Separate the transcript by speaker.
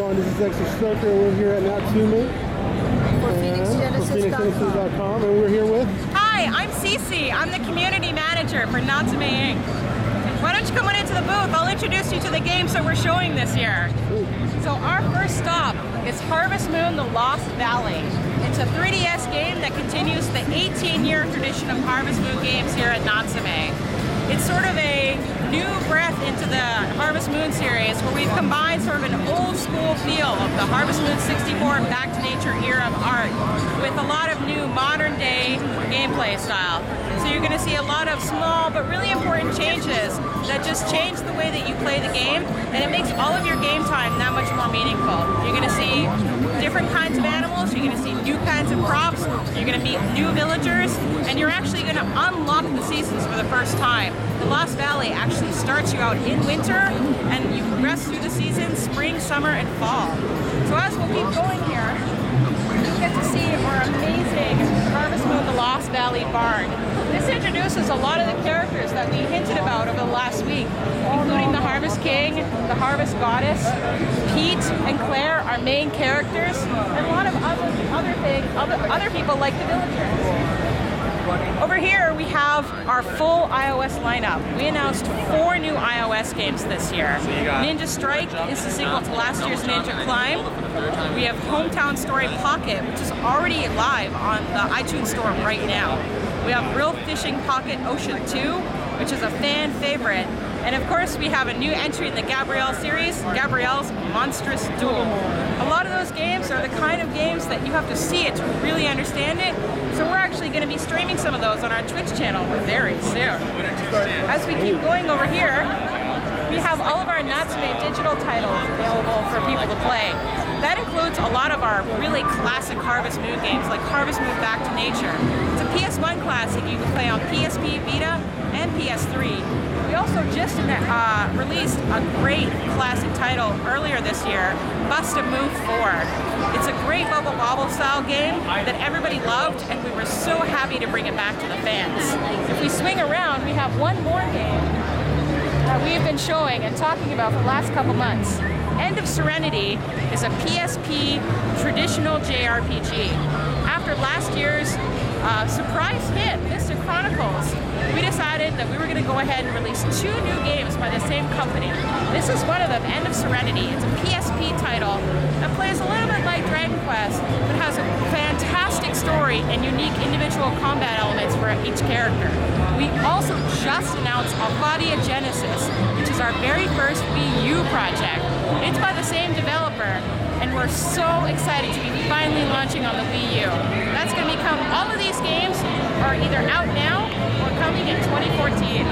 Speaker 1: everyone. This is Extra. We're here at Natsume
Speaker 2: For PHOENIXGENESIS.com.
Speaker 1: And we're here with...
Speaker 3: Hi, I'm CeeCee. I'm the Community Manager for Natsume Inc. Why don't you come on into the booth? I'll introduce you to the games that we're showing this year. So our first stop is Harvest Moon: The Lost Valley. It's a 3DS game that continues the 18-year tradition of Harvest Moon games here at Natsume. It's sort of a new breath into the Harvest Moon series where we've combined sort of an old school feel of the Harvest Moon 64 Back to Nature era of art with a lot of new modern day gameplay style. So you're going to see a lot of small but really important changes that just change the way that you play the game, and it makes all of your game time that much more meaningful. You're going to see different kinds of animals, you're going to see new kinds of crops, you're going to meet new villagers, and you're actually going to unlock the seasons for the first time. The Lost Valley actually starts you out in winter, and you progress through the seasons, spring, summer, and fall. So as we'll keep going here, you get to see our amazing Harvest Moon: The Lost Valley barn. This introduces a lot of the characters that we hinted about over the last week, including the Harvest King, the Harvest Goddess, Pete and Claire, our main characters, and a lot of other people like the villagers. Over here we have our full iOS lineup. We announced 4 new iOS games this year. Ninja Strike is the sequel to last year's Ninja Climb. We have Hometown Story Pocket, which is already live on the iTunes Store right now. We have Real Fishing Pocket Ocean 2, which is a fan favorite. And of course we have a new entry in the Gabrielle series, Gabrielle's Monstrous Duel. A lot of those games are the kind of games that you have to see it to really understand it. So we're actually going to be streaming some of those on our Twitch channel very soon. As we keep going over here, we have all of our Natsume digital titles available for people to play. That includes a lot of our really classic Harvest Moon games, like Harvest Moon Back to Nature. It's a PS1 classic you can play on PSP, Vita, and PS3. We also just released a great classic title earlier this year, Bust a Move 4. It's a great Bubble Bobble style game that everybody loved, and we were so happy to bring it back to the fans. If we swing around, we have one more game that we have been showing and talking about for the last couple months. End of Serenity is a PSP traditional JRPG. After last year's surprise hit, Mr. Chronicles, we decided that we were going to go ahead and release 2 new games by the same company. This is one of them, End of Serenity. It's a PSP title that plays a little bit like Dragon Quest, but has a fantastic story and unique individual combat elements for each character. We also just announced PHOENIXGENESIS, which is our very first Wii U project. It's by the same developer, and we're so excited to be finally launching on the Wii U. That's going to become, all of these games are either out now or coming in 2014.